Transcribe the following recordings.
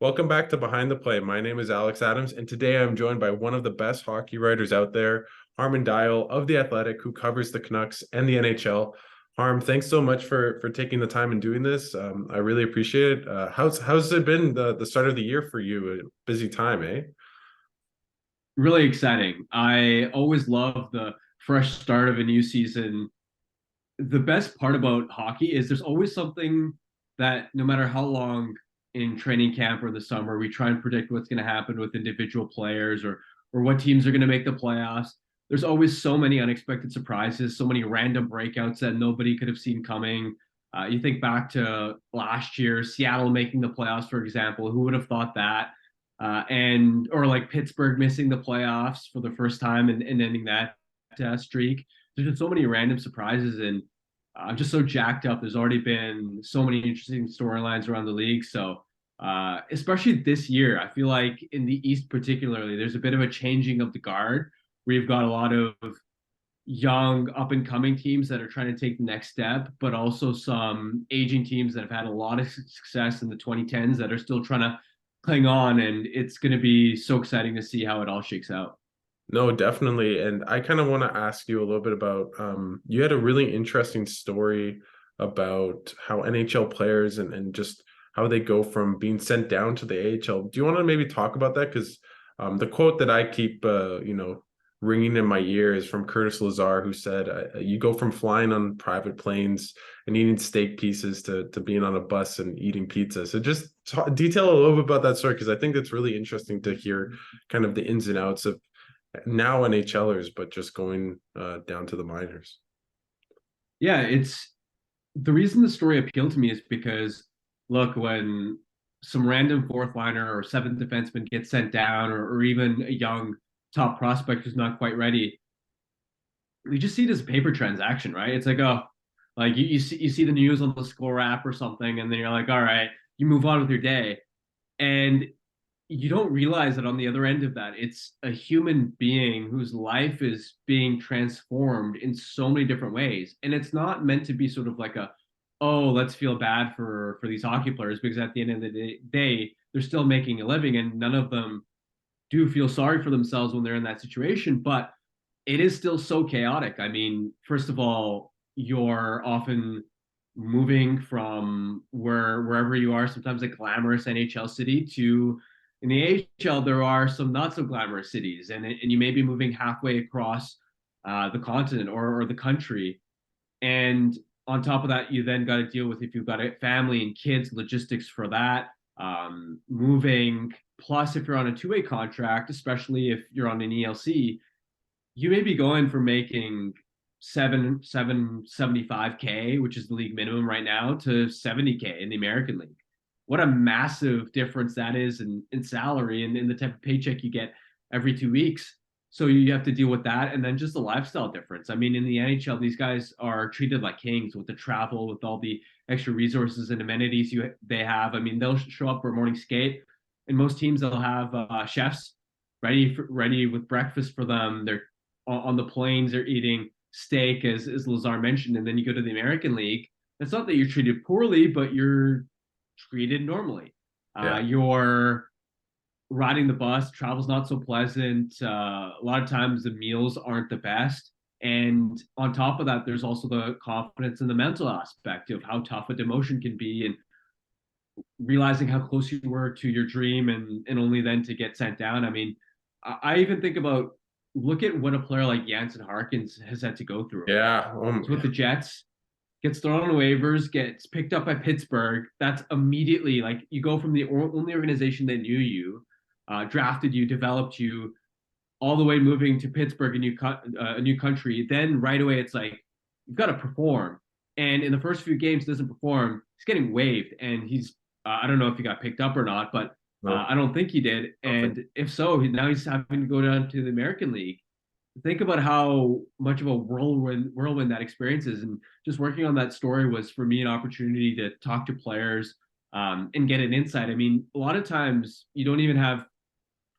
Welcome back to Behind the Play. My name is Alex Adams, and today I'm joined by one of the best hockey writers out there, Harman Dayal of The Athletic, who covers the Canucks and the NHL. Harm, thanks so much for taking the time and doing this. I really appreciate it. How's it been the start of the year for you? A busy time, eh? Really exciting. I always love the fresh start of a new season. The best part about hockey is there's always something that no matter how long in training camp or the summer, we try and predict what's going to happen with individual players or what teams are going to make the playoffs. There's always so many unexpected surprises, so many random breakouts that nobody could have seen coming. You think back to last year, Seattle making the playoffs, for example. Who would have thought that? And or like Pittsburgh missing the playoffs for the first time and ending that streak. There's just so many random surprises, and I'm just so jacked up. There's already been so many interesting storylines around the league. So, especially this year, I feel like in the East particularly, there's a bit of a changing of the guard. We've got a lot of young up and coming teams that are trying to take the next step, but also some aging teams that have had a lot of success in the 2010s that are still trying to cling on. And it's going to be so exciting to see how it all shakes out. No, definitely. And I kind of want to ask you a little bit about you had a really interesting story about how NHL players and just how they go from being sent down to the AHL. Do you want to maybe talk about that? Because the quote that I keep, ringing in my ear is from Curtis Lazar, who said, "You go from flying on private planes and eating steak pieces to being on a bus and eating pizza." So just detail a little bit about that story, because I think it's really interesting to hear kind of the ins and outs of now NHLers, but just going down to the minors. Yeah, it's the reason the story appealed to me is because look, when some random fourth liner or seventh defenseman gets sent down, or even a young top prospect who's not quite ready, we just see it as a paper transaction, right? It's like, oh, like you see the news on the score app or something, and then you're like, all right, you move on with your day. And you don't realize that on the other end of that, it's a human being whose life is being transformed in so many different ways. And it's not meant to be sort of like a, oh, let's feel bad for these hockey players, because at the end of the day, they're still making a living, and none of them do feel sorry for themselves when they're in that situation. But it is still so chaotic. I mean, first of all, you're often moving from wherever you are, sometimes a glamorous NHL city, to in the AHL, there are some not so glamorous cities, and you may be moving halfway across the continent or the country. And on top of that, you then got to deal with, if you've got a family and kids, logistics for that, moving. Plus, if you're on a two-way contract, especially if you're on an ELC, you may be going for making 775K, which is the league minimum right now, to 70K in the American League. What a massive difference that is in salary and in the type of paycheck you get every 2 weeks. So you have to deal with that, and then just the lifestyle difference. I mean, in the NHL, these guys are treated like kings with the travel, with all the extra resources and amenities they have. I mean, they'll show up for a morning skate, and most teams they'll have chefs ready with breakfast for them. They're on the planes, they're eating steak, as Lazar mentioned, and then you go to the American League. It's not that you're treated poorly, but you're treated normally. Yeah. You're riding the bus, travel's not so pleasant. A lot of times the meals aren't the best. And on top of that, there's also the confidence and the mental aspect of how tough a demotion can be, and realizing how close you were to your dream, and only then to get sent down. I mean, I even think about, look at what a player like Jansen Harkins has had to go through. Yeah. So with the Jets, gets thrown on waivers, gets picked up by Pittsburgh. That's immediately like you go from the only organization that knew you, drafted you, developed you, all the way moving to Pittsburgh, a new country. Then right away, it's like you've got to perform. And in the first few games, doesn't perform. He's getting waived, and he's I don't know if he got picked up or not, but No, I don't think he did. I don't think. And if so, now he's having to go down to the American League. Think about how much of a whirlwind that experience is. And just working on that story was for me an opportunity to talk to players, and get an insight. I mean, a lot of times you don't even have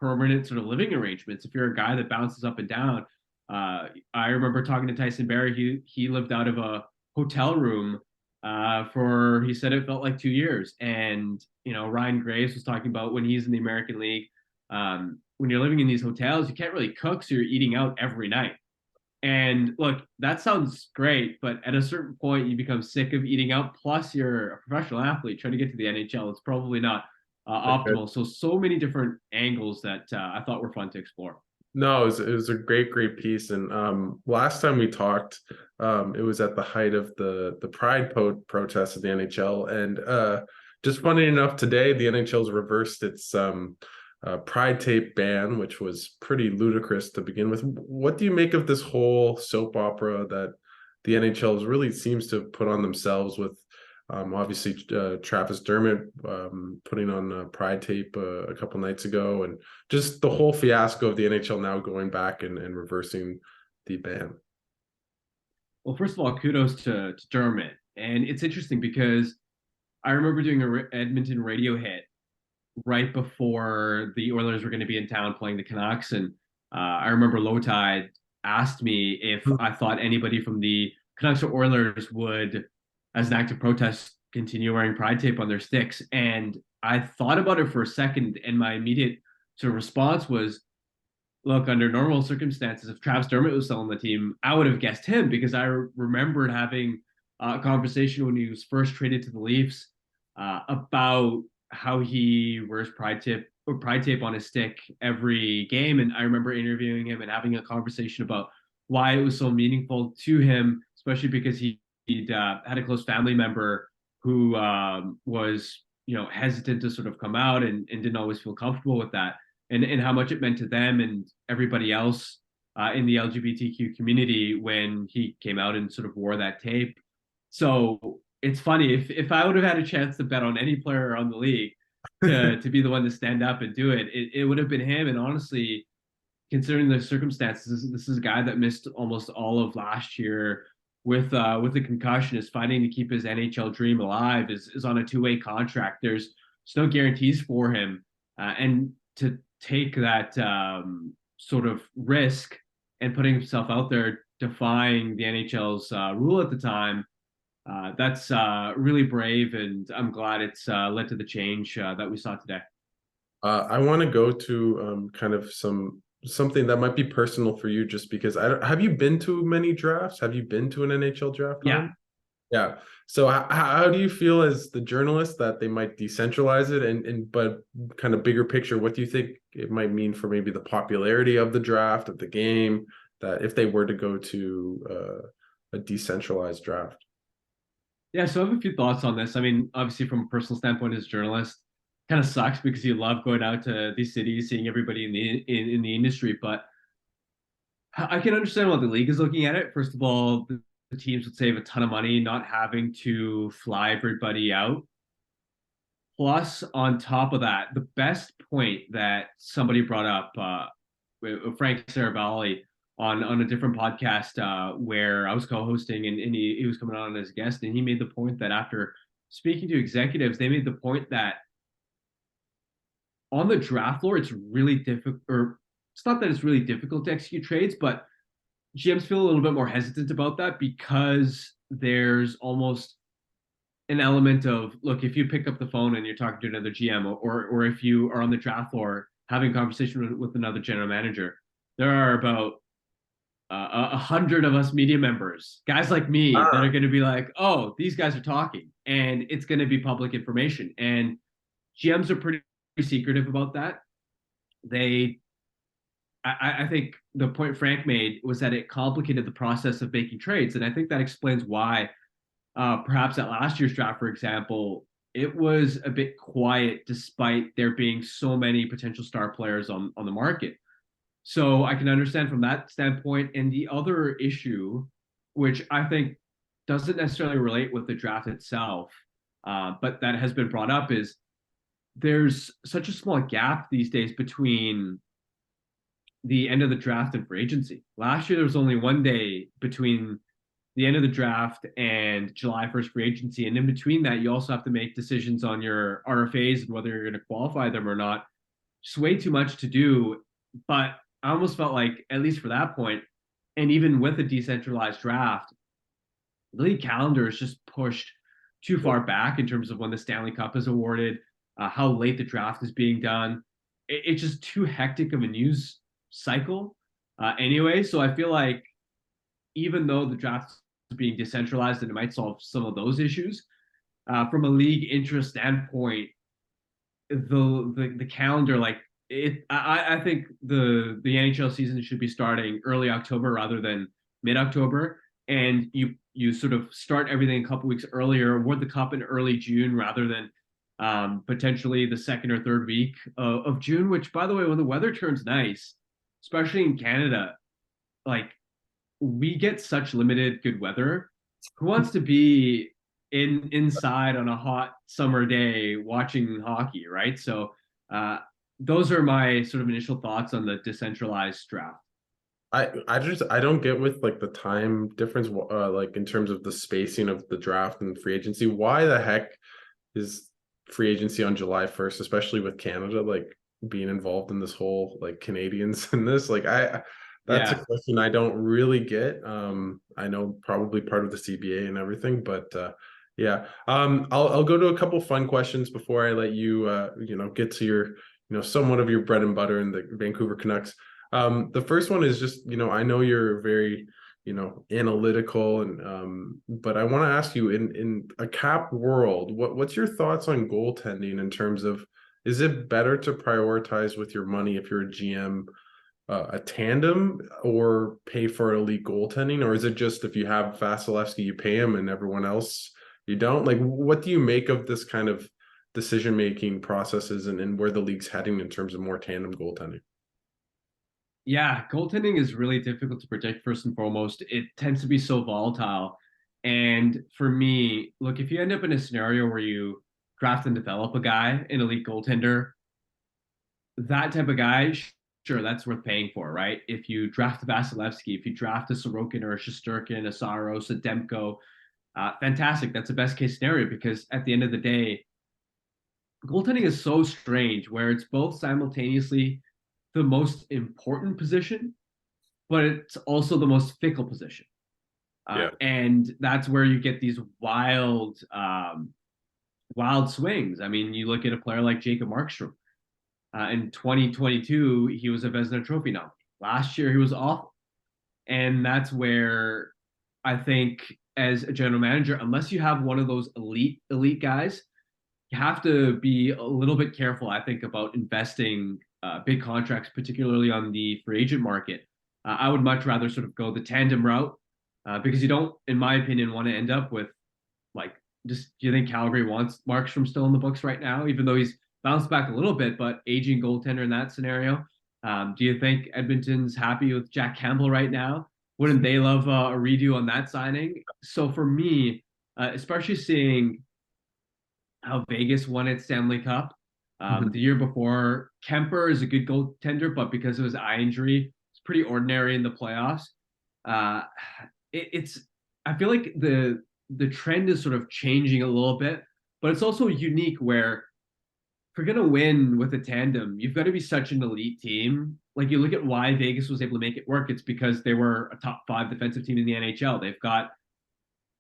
permanent sort of living arrangements if you're a guy that bounces up and down. I remember talking to Tyson Berry. He lived out of a hotel room for, he said it felt like 2 years. And, Ryan Graves was talking about when he's in the American League, when you're living in these hotels, you can't really cook, so you're eating out every night. And look, that sounds great, but at a certain point, you become sick of eating out. Plus, you're a professional athlete trying to get to the NHL. It's probably not optimal. So many different angles that I thought were fun to explore. No, it was a great piece. And last time we talked, it was at the height of the Pride protests of the NHL. And just funny enough, today the NHL's reversed its Pride tape ban, which was pretty ludicrous to begin with. What do you make of this whole soap opera that the NHL really seems to put on themselves with obviously Travis Dermott putting on Pride tape a couple nights ago, and just the whole fiasco of the NHL now going back and reversing the ban? Well, first of all, kudos to Dermott. And it's interesting because I remember doing a Edmonton radio hit right before the Oilers were going to be in town playing the Canucks. And I remember Lowtide asked me if I thought anybody from the Canucks or Oilers would, as an act of protest, continue wearing pride tape on their sticks. And I thought about it for a second, and my immediate sort of response was, look, under normal circumstances, if Travis Dermott was still on the team, I would have guessed him, because I remembered having a conversation when he was first traded to the Leafs about how he wears pride tape on his stick every game. And I remember interviewing him and having a conversation about why it was so meaningful to him, especially because he'd had a close family member who was, hesitant to sort of come out and didn't always feel comfortable with that, and how much it meant to them and everybody else in the LGBTQ community when he came out and sort of wore that tape. So it's funny, if I would have had a chance to bet on any player on the league to be the one to stand up and do it, it would have been him. And honestly, considering the circumstances, this is a guy that missed almost all of last year with a concussion, is fighting to keep his NHL dream alive, is on a 2-way contract. There's no guarantees for him, and to take that sort of risk and putting himself out there, defying the NHL's rule at the time, that's really brave, and I'm glad it's led to the change that we saw today. I want to go to kind of something that might be personal for you, just because have you been to many drafts? Have you been to an NHL draft? Yeah. Yeah. So how do you feel as the journalist that they might decentralize it, but kind of bigger picture, what do you think it might mean for maybe the popularity of the draft, of the game, that if they were to go to a decentralized draft? Yeah, so I have a few thoughts on this. I mean, obviously, from a personal standpoint, as a journalist, kind of sucks because you love going out to these cities, seeing everybody in the industry. But I can understand why the league is looking at it. First of all, the teams would save a ton of money not having to fly everybody out. Plus, on top of that, the best point that somebody brought up, Frank Saravalli, on a different podcast where I was co-hosting, and he was coming on as a guest, and he made the point that after speaking to executives, they made the point that on the draft floor, it's really difficult, or it's not that it's really difficult to execute trades, but GMs feel a little bit more hesitant about that because there's almost an element of, look, if you pick up the phone and you're talking to another GM, or if you are on the draft floor having a conversation with another general manager, there are about 100 of us media members, guys like me, that are going to be like, oh, these guys are talking, and it's going to be public information. And GMs are pretty secretive about that. I think the point Frank made was that it complicated the process of making trades. And I think that explains why perhaps at last year's draft, for example, it was a bit quiet despite there being so many potential star players on the market. So I can understand from that standpoint. And the other issue, which I think doesn't necessarily relate with the draft itself, but that has been brought up, is there's such a small gap these days between the end of the draft and free agency. Last year, there was only one day between the end of the draft and July 1st free agency. And in between that, you also have to make decisions on your RFAs and whether you're going to qualify them or not. Just way too much to do. But I almost felt like, at least for that point, and even with a decentralized draft, the league calendar is just pushed too far back in terms of when the Stanley Cup is awarded, how late the draft is being done. It's just too hectic of a news cycle anyway. So I feel like even though the draft is being decentralized and it might solve some of those issues, from a league interest standpoint, the calendar, like I think the NHL season should be starting early October rather than mid October, and you sort of start everything a couple weeks earlier, award the cup in early June rather than potentially the second or third week of June. Which, by the way, when the weather turns nice, especially in Canada, like we get such limited good weather. Who wants to be inside on a hot summer day watching hockey, right? So uh, those are my sort of initial thoughts on the decentralized draft. I don't get with like the time difference, like in terms of the spacing of the draft and free agency. Why the heck is free agency on July 1st, especially with Canada like being involved in this whole like Canadians in this? Like I that's a Yeah, question I don't really get. I know probably part of the CBA and everything, but yeah. I'll go to a couple fun questions before I let you get to your somewhat of your bread and butter in the Vancouver Canucks. The first one is just, I know you're very, analytical and but I want to ask you in a cap world, what's your thoughts on goaltending in terms of is it better to prioritize with your money if you're a GM a tandem or pay for elite goaltending, or is it just if you have Vasilevsky you pay him and everyone else you don't? Like, what do you make of this kind of decision making processes and where the league's heading in terms of more tandem goaltending? yeah, goaltending is really difficult to predict. First and foremost, it tends to be so volatile. And for me, look, if you end up in a scenario where you draft and develop a guy, an elite goaltender, that type of guy, sure, that's worth paying for, right? If you draft a Vasilevsky, if you draft a Sorokin or a Shesterkin, a Saros, a Demko, fantastic. That's the best case scenario because at the end of the day, goaltending is so strange where it's both simultaneously the most important position, but it's also the most fickle position. Yeah. And that's where you get these wild swings. I mean, you look at a player like Jacob Markstrom. In 2022, he was a Vezina Trophy nominee. Last year, he was awful. And that's where I think, as a general manager, unless you have one of those elite guys, you have to be a little bit careful, I think, about investing big contracts, particularly on the free agent market. I would much rather sort of go the tandem route because you don't, in my opinion, want to end up with like just. Do you think Calgary wants Markstrom still in the books right now, even though he's bounced back a little bit, but aging goaltender in that scenario? Do you think Edmonton's happy with Jack Campbell right now? Wouldn't they love a redo on that signing? So for me, especially seeing how Vegas won its Stanley Cup. Mhm. The year before, Kemper is a good goaltender, but because of his eye injury, it's pretty ordinary in the playoffs. Uh, it's I feel like the trend is sort of changing a little bit, but it's also unique where if you're gonna win with a tandem, you've got to be such an elite team. Like you look at why Vegas was able to make it work, it's because they were a top five defensive team in the NHL. They've got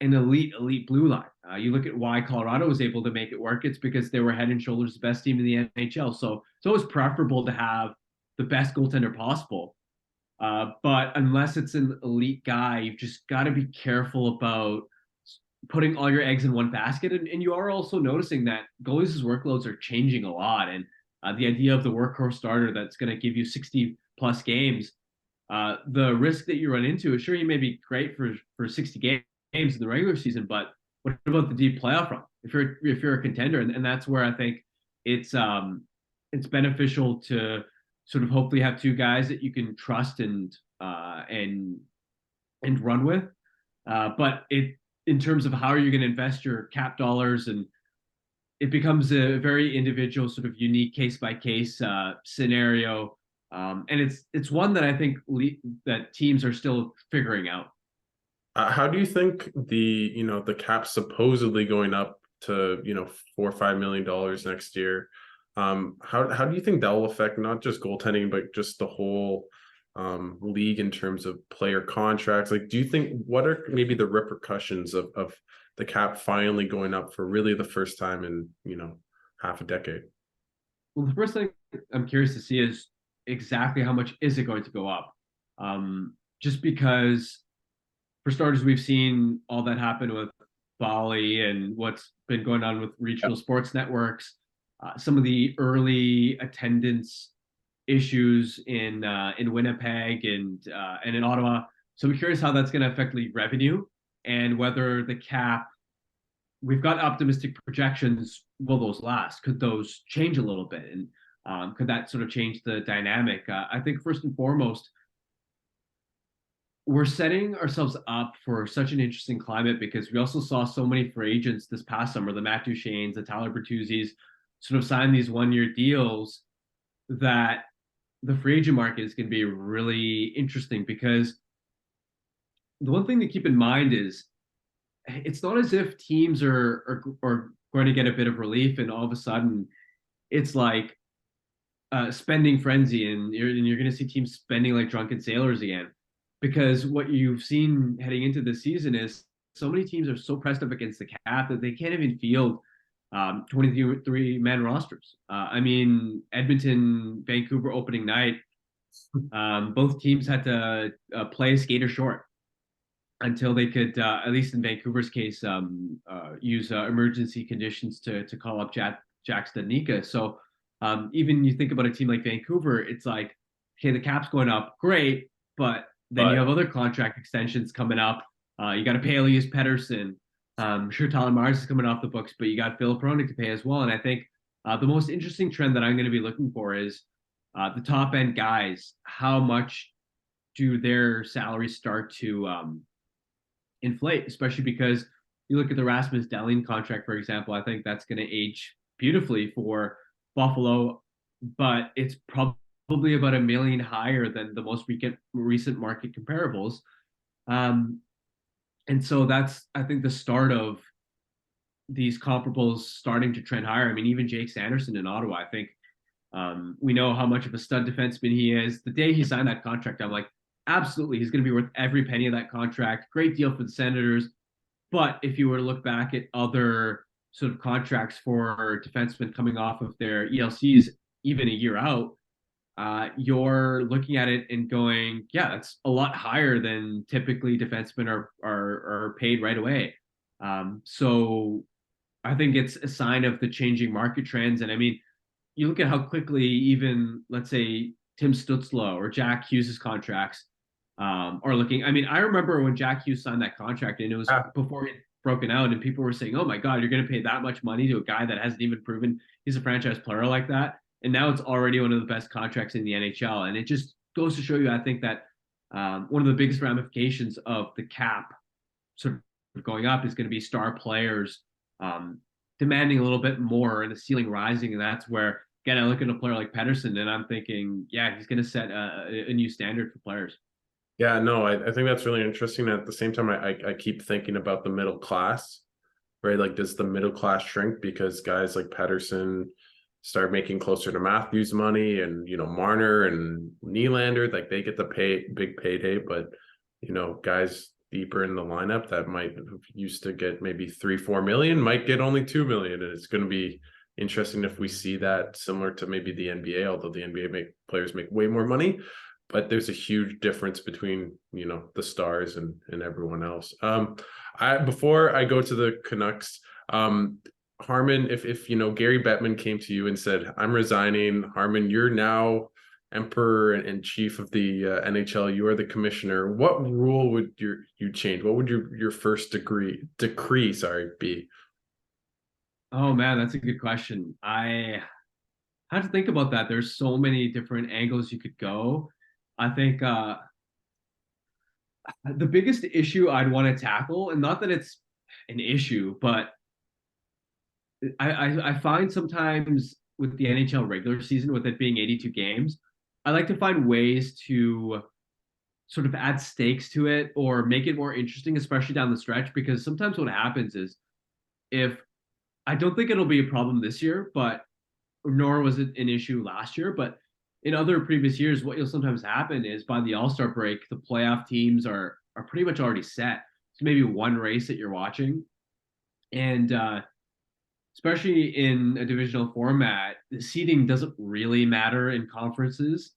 an elite blue line. You look at why Colorado was able to make it work. It's because they were head and shoulders the best team in the NHL. So it's always preferable to have the best goaltender possible. But unless it's an elite guy, you've just got to be careful about putting all your eggs in one basket. And you are also noticing that goalies' workloads are changing a lot. And the idea of the workhorse starter that's going to give you 60 plus games, the risk that you run into is sure you may be great for 60 games in the regular season, but what about the deep playoff run? If you're a contender, and that's where I think it's beneficial to sort of hopefully have two guys that you can trust and run with. But it in terms of how are you going to invest your cap dollars, and it becomes a very individual, sort of unique case by case scenario, and it's one that I think that teams are still figuring out. How do you think the cap supposedly going up to, $4 or $5 million next year? How do you think that will affect not just goaltending, but just the whole league in terms of player contracts? Like, do you think what are maybe the repercussions of the cap finally going up for really the first time in, half a decade. Well, the first thing I'm curious to see is exactly how much is it going to go up? Just because, for starters, we've seen all that happen with Bali and what's been going on with regional sports networks. Some of the early attendance issues in Winnipeg and in Ottawa. So I'm curious how that's going to affect league revenue and whether the cap. We've got optimistic projections. Will those last? Could those change a little bit? And could that sort of change the dynamic? I think first and foremost, we're setting ourselves up for such an interesting climate because we also saw so many free agents this past summer, the Matt Duchene's, the Tyler Bertuzzi's, sort of sign these one-year deals that the free agent market is going to be really interesting because the one thing to keep in mind is it's not as if teams are going to get a bit of relief and all of a sudden it's like spending frenzy and you're going to see teams spending like drunken sailors again because what you've seen heading into this season is so many teams are so pressed up against the cap that they can't even field 23-man rosters. I mean, Edmonton, Vancouver opening night, both teams had to play skater short until they could, at least in Vancouver's case, use emergency conditions to call up Jack Studnicka. So even you think about a team like Vancouver, it's like, okay, the cap's going up, great, but then you have other contract extensions coming up. You got to pay Elias Pettersson. Sure, Tyler Myers is coming off the books, but you got Philip Hronek to pay as well. And I think the most interesting trend that I'm going to be looking for is the top end guys. How much do their salaries start to inflate, especially because you look at the Rasmus Dahlin contract, for example. I think that's going to age beautifully for Buffalo, but it's probably about $1 million higher than the most recent market comparables. And so that's, I think, the start of these comparables starting to trend higher. I mean, even Jake Sanderson in Ottawa, I think we know how much of a stud defenseman he is. The day he signed that contract, I'm like, absolutely, he's going to be worth every penny of that contract. Great deal for the Senators. But if you were to look back at other sort of contracts for defensemen coming off of their ELCs, even a year out, you're looking at it and going, yeah, that's a lot higher than typically defensemen are paid right away. So I think it's a sign of the changing market trends. And I mean, you look at how quickly even, let's say, Tim Stutzlo or Jack Hughes' contracts are looking. I mean, I remember when Jack Hughes signed that contract and it was before it broken out and people were saying, oh my God, you're going to pay that much money to a guy that hasn't even proven he's a franchise player like that. And now it's already one of the best contracts in the NHL. And it just goes to show you, I think, that one of the biggest ramifications of the cap sort of going up is going to be star players demanding a little bit more and the ceiling rising. And that's where, again, I look at a player like Pettersson and I'm thinking, yeah, he's going to set a new standard for players. Yeah, no, I think that's really interesting. At the same time, I keep thinking about the middle class, right? Like, does the middle class shrink because guys like Pettersson start making closer to Matthews money and, Marner and Nylander, like they get the big payday, but, guys deeper in the lineup that might have used to get maybe 3-4 million might get only 2 million. And it's going to be interesting if we see that similar to maybe the NBA, although the NBA players make way more money. But there's a huge difference between, the stars and everyone else. Before I go to the Canucks, Harman, if Gary Bettman came to you and said, I'm resigning, Harman, you're now emperor and chief of the NHL, you are the commissioner, what rule would you change? What would your first decree be? Oh man, that's a good question. I had to think about that. There's so many different angles you could go. I think the biggest issue I'd want to tackle, and not that it's an issue, but I find sometimes with the NHL regular season, with it being 82 games, I like to find ways to sort of add stakes to it or make it more interesting, especially down the stretch. Because sometimes what happens is, if I don't think it'll be a problem this year, but nor was it an issue last year, but in other previous years, what you'll sometimes happen is by the All-Star break, the playoff teams are pretty much already set. So maybe one race that you're watching. And especially in a divisional format, the seeding doesn't really matter in conferences.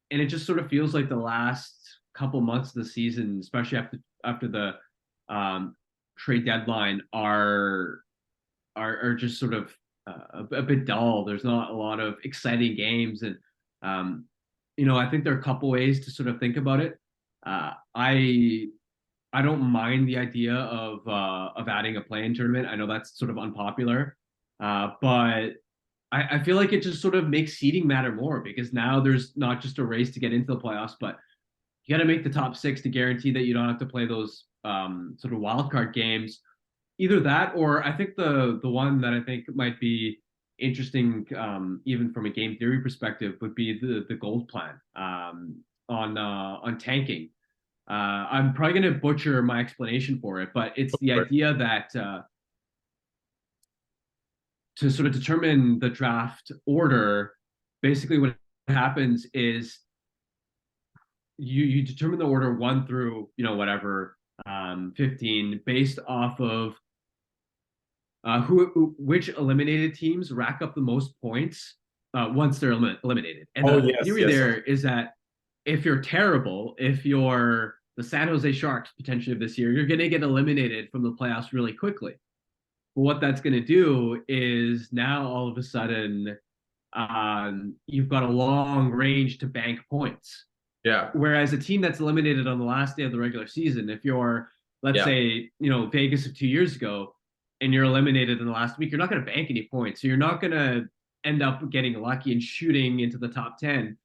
And it just sort of feels like the last couple months of the season, especially after the trade deadline, are just sort of a bit dull. There's not a lot of exciting games, and I think there are a couple ways to sort of think about it. I don't mind the idea of adding a play-in tournament. I know that's sort of unpopular, but I feel like it just sort of makes seeding matter more because now there's not just a race to get into the playoffs, but you got to make the top six to guarantee that you don't have to play those sort of wild card games. Either that, or I think the one that I think might be interesting, even from a game theory perspective, would be the gold plan on tanking. I'm probably going to butcher my explanation for it, but it's the idea that to sort of determine the draft order, basically what happens is you determine the order 1 through whatever 15 based off of which eliminated teams rack up the most points once they're eliminated. And the theory there is that if you're terrible, if you're the San Jose Sharks potentially of this year, you're going to get eliminated from the playoffs really quickly. But what that's going to do is now all of a sudden you've got a long range to bank points. Yeah. Whereas a team that's eliminated on the last day of the regular season, if you're, let's say, Vegas of 2 years ago, and you're eliminated in the last week, you're not going to bank any points. So you're not going to end up getting lucky and shooting into the top 10.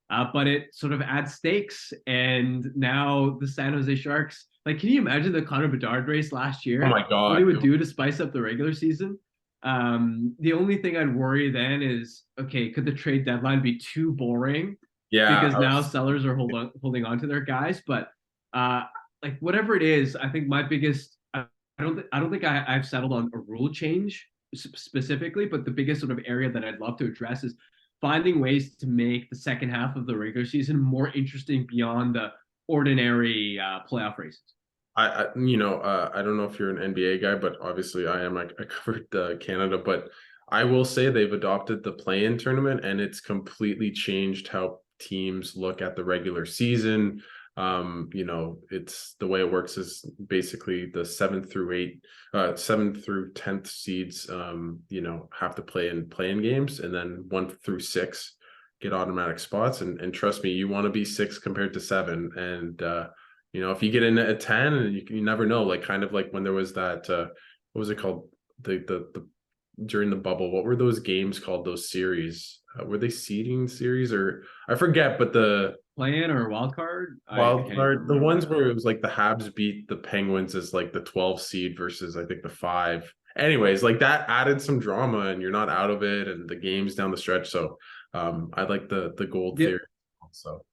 But it sort of adds stakes. And now the San Jose Sharks, like, can you imagine the Connor Bedard race last year? Oh my God. What he would do to spice up the regular season? The only thing I'd worry then is, okay, could the trade deadline be too boring? Yeah. Because now sellers are holding on to their guys. But like whatever it is, I think my biggest I don't think I've settled on a rule change specifically, but the biggest sort of area that I'd love to address is finding ways to make the second half of the regular season more interesting beyond the ordinary playoff races. I don't know if you're an NBA guy, but obviously I am. I covered Canada, but I will say they've adopted the play-in tournament, and it's completely changed how teams look at the regular season. It's the way it works is basically the 7th through 10th seeds, have to play in games, and then 1 through 6 get automatic spots. And trust me, you want to be 6 compared to 7. And, if you get in at 10, and you never know, like kind of like when there was that, what was it called? The during the bubble, what were those games called? Those series, were they seeding series or I forget, but the play-in or wild card? The ones where it was like the Habs beat the Penguins as like the 12 seed versus I think the 5. Anyways, like that added some drama, and you're not out of it, and the games down the stretch. So I like the gold theory. So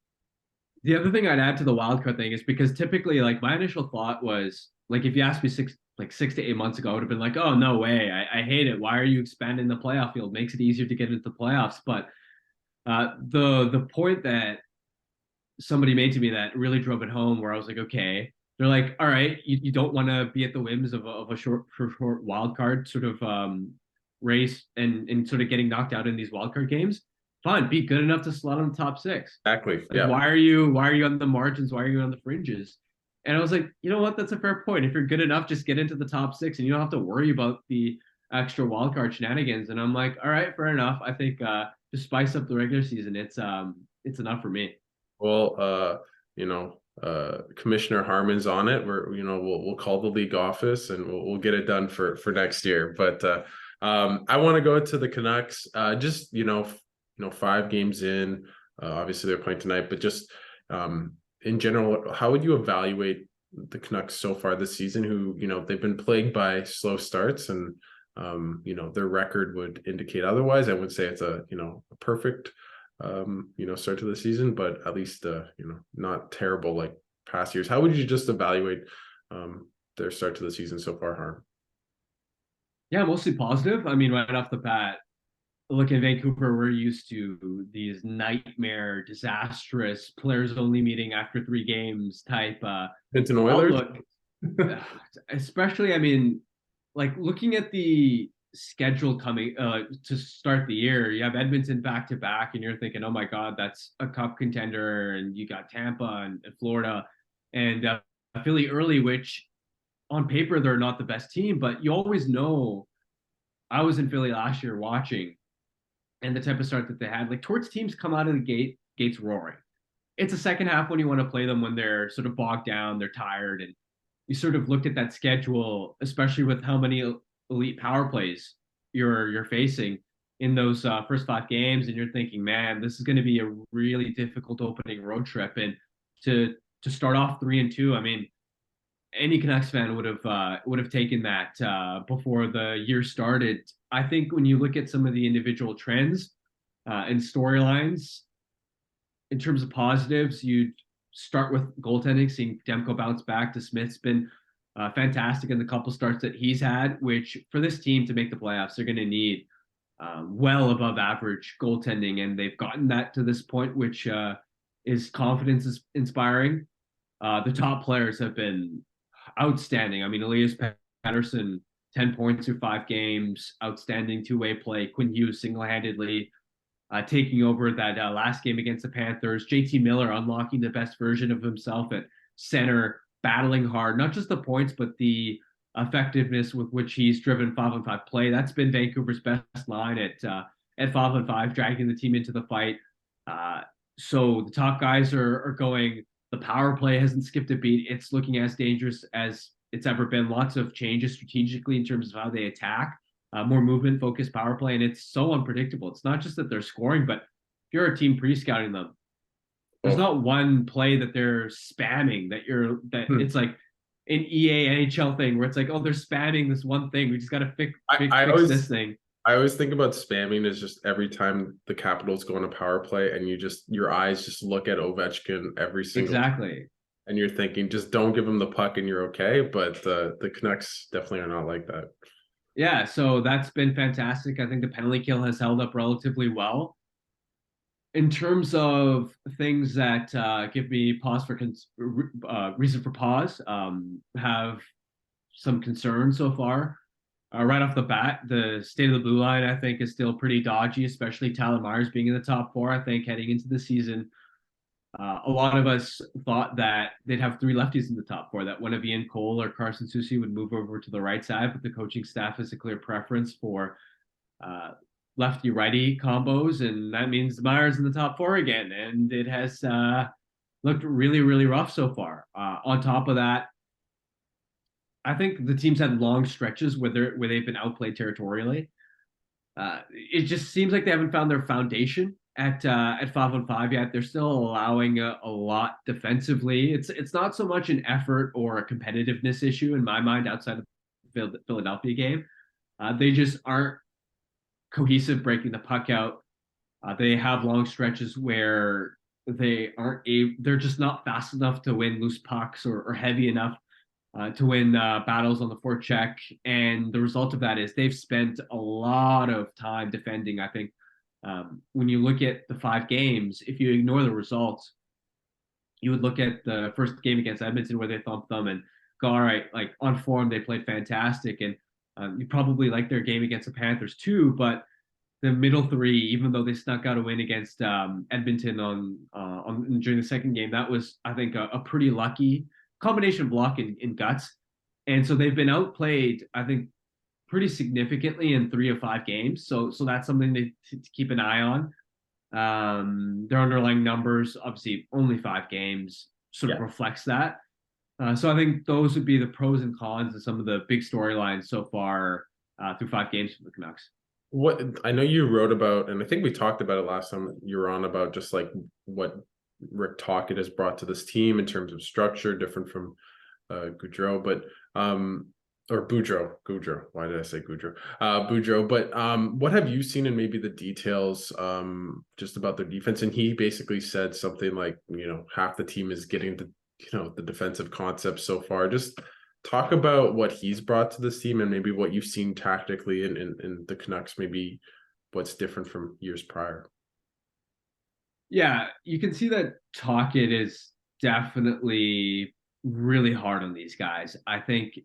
the other thing I'd add to the wild card thing is because typically, like, my initial thought was, like, if you asked me 6 to 8 months ago, I would have been like, oh, no way. I hate it. Why are you expanding the playoff field? Makes it easier to get into the playoffs. But the point that somebody made to me that really drove it home, where I was like, okay, they're like, all right, you don't want to be at the whims of a short wild card sort of race and sort of getting knocked out in these wild card games. Fine, be good enough to slot on the top 6. Exactly. Like, yeah. Why are you on the margins? Why are you on the fringes? And I was like, you know what? That's a fair point. If you're good enough, just get into the top 6, and you don't have to worry about the extra wildcard shenanigans. And I'm like, all right, fair enough. I think just spice up the regular season. It's enough for me. Well, Commissioner Harman's on it. We'll call the league office, and we'll get it done for next year. But I want to go to the Canucks. 5 games in. Obviously, they're playing tonight, but just in general, how would you evaluate the Canucks so far this season? Who they've been plagued by slow starts, and their record would indicate otherwise. I would say it's a perfect start to the season, but at least not terrible like past years. How would you just evaluate their start to the season so far, Harm? Yeah, mostly positive. I mean, right off the bat, look, in Vancouver, we're used to these nightmare, disastrous players only meeting after 3 games type Edmonton Oilers outlook. Especially, I mean, like looking at the schedule coming to start the year, you have Edmonton back to back, and you're thinking, oh my God, that's a cup contender. And you got Tampa and Florida and Philly early, which on paper they're not the best team, but you always know. I was in Philly last year watching, and the type of start that they had, like Torts teams come out of the gates roaring. It's a second half when you want to play them when they're sort of bogged down, they're tired, and you sort of looked at that schedule, especially with how many elite power plays you're facing in those first 5 games, and you're thinking, man, this is going to be a really difficult opening road trip, and to start off 3-2, I mean, any Canucks fan would have taken that before the year started. I think when you look at some of the individual trends and storylines, in terms of positives, you'd start with goaltending, seeing Demko bounce back. To Smith's been fantastic in the couple starts that he's had, which for this team to make the playoffs, they're going to need well above average goaltending, and they've gotten that to this point, which is confidence is inspiring. The top players have been outstanding. I mean, Elias Pettersson, 10 points through 5 games, outstanding two-way play. Quinn Hughes single-handedly taking over that last game against the Panthers. JT Miller unlocking the best version of himself at center, battling hard, not just the points, but the effectiveness with which he's driven 5-on-5 play. That's been Vancouver's best line at 5-on-5, dragging the team into the fight. So the top guys are going. The power play hasn't skipped a beat. It's looking as dangerous as it's ever been. Lots of changes strategically in terms of how they attack. More movement focused power play, and it's so unpredictable. It's not just that they're scoring, but if you're a team pre-scouting them, there's not one play that they're spamming that it's like an EA NHL thing where it's like, oh, they're spamming this one thing. We just got to fix this thing. I always think about spamming as just every time the Capitals go on a power play and your eyes just look at Ovechkin every single time, and you're thinking, just don't give him the puck and you're okay. But the Canucks definitely are not like that. Yeah, so that's been fantastic. I think the penalty kill has held up relatively well. In terms of things that give me pause for reason for pause, have some concerns so far. Right off the bat, the state of the blue line, I think, is still pretty dodgy, especially Tyler Myers being in the top four. I think heading into the season, a lot of us thought that they'd have 3 lefties in the top four, that one of Ian Cole or Carson Soucy would move over to the right side, but the coaching staff has a clear preference for lefty-righty combos, and that means Myers in the top four again, and it has looked really, really rough so far. On top of that, I think the team's had long stretches where they've been outplayed territorially. It just seems like they haven't found their foundation at 5-on-5 yet. They're still allowing a lot defensively. It's not so much an effort or a competitiveness issue in my mind outside of the Philadelphia game. They just aren't cohesive breaking the puck out. They have long stretches where they're just not fast enough to win loose pucks or heavy enough to win battles on the forecheck. And the result of that is they've spent a lot of time defending. I think when you look at the 5 games, if you ignore the results, you would look at the first game against Edmonton where they thumped them and go, all right, like on form, they played fantastic. And you probably like their game against the Panthers too, but the middle 3, even though they snuck out a win against Edmonton on during the second game, that was, I think, a pretty lucky combination of luck and guts. And so they've been outplayed, I think, pretty significantly in 3 of 5 games. So that's something to keep an eye on. Their underlying numbers, obviously, only 5 games, sort of reflects that. So I think those would be the pros and cons of some of the big storylines so far through 5 games for the Canucks. What I know you wrote about, and I think we talked about it last time you were on, about just like what Rick Tocchet has brought to this team in terms of structure, different from Goudreau, but or Goudreau. Why did I say Goudreau? Boudreau. But what have you seen in maybe the details just about their defense? And he basically said something like, half the team is getting the defensive concepts so far. Just talk about what he's brought to this team and maybe what you've seen tactically in the Canucks, maybe what's different from years prior. Yeah, you can see that Tocchet is definitely really hard on these guys. I think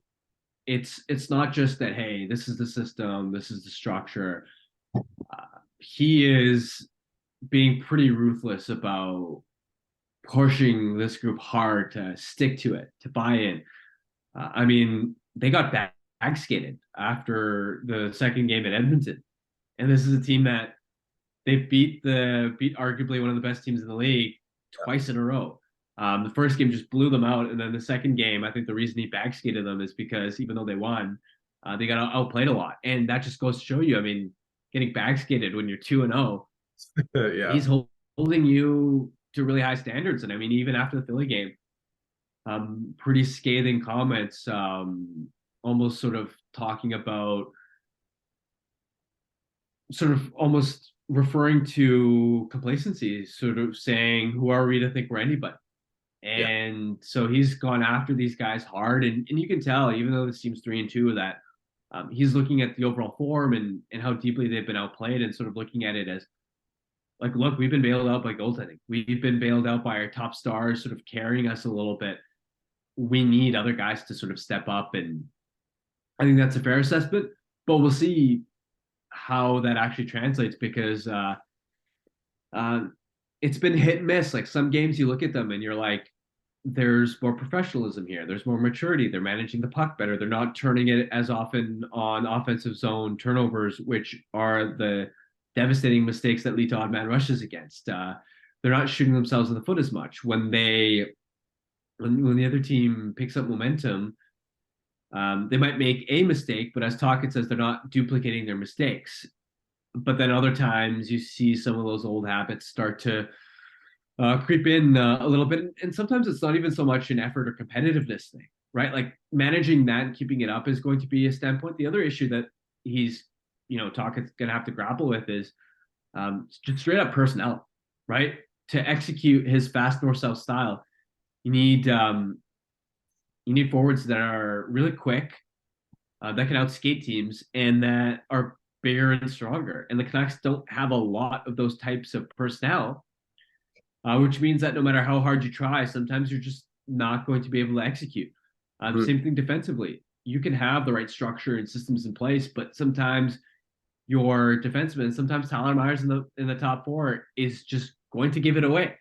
it's not just that, hey, this is the system, this is the structure. He is being pretty ruthless about pushing this group hard to stick to it, to buy in. I mean, they got bag skated after the second game at Edmonton, and this is a team that they beat arguably one of the best teams in the league twice in a row. The first game just blew them out, and then the second game, I think the reason he bag skated them is because even though they won, they got outplayed a lot, and that just goes to show you. I mean, getting bag skated when you're 2-0, Yeah. he's holding you to really high standards. And I mean, even after the Philly game, pretty scathing comments, almost sort of talking about, sort of almost referring to complacency, sort of saying, "Who are we to think we're anybody?" Yeah. And so he's gone after these guys hard, and you can tell, even though this team's 3-2, that he's looking at the overall form and how deeply they've been outplayed, and sort of looking at it as like, look, we've been bailed out by goaltending. We've been bailed out by our top stars, sort of carrying us a little bit. We need other guys to sort of step up, and I think that's a fair assessment. But we'll see how that actually translates, because uh, it's been hit and miss. Like, some games you look at them and you're like, there's more professionalism here. There's more maturity. They're managing the puck better. They're not turning it as often on offensive zone turnovers, which are the devastating mistakes that lead to odd man rushes against. They're not shooting themselves in the foot as much when the other team picks up momentum. They might make a mistake, but as Tocchet says, they're not duplicating their mistakes. But then other times you see some of those old habits start to creep in a little bit. And sometimes it's not even so much an effort or competitiveness thing, right? Like, managing that and keeping it up is going to be a standpoint. The other issue that he's, Tocchet's going to have to grapple with is just straight up personnel, right? To execute his fast north-south style, you need forwards that are really quick, that can outskate teams, and that are bigger and stronger. And the Canucks don't have a lot of those types of personnel, which means that no matter how hard you try, sometimes you're just not going to be able to execute. Same thing defensively. You can have the right structure and systems in place, but sometimes your defenseman, sometimes Tyler Myers in the top four, is just going to give it away.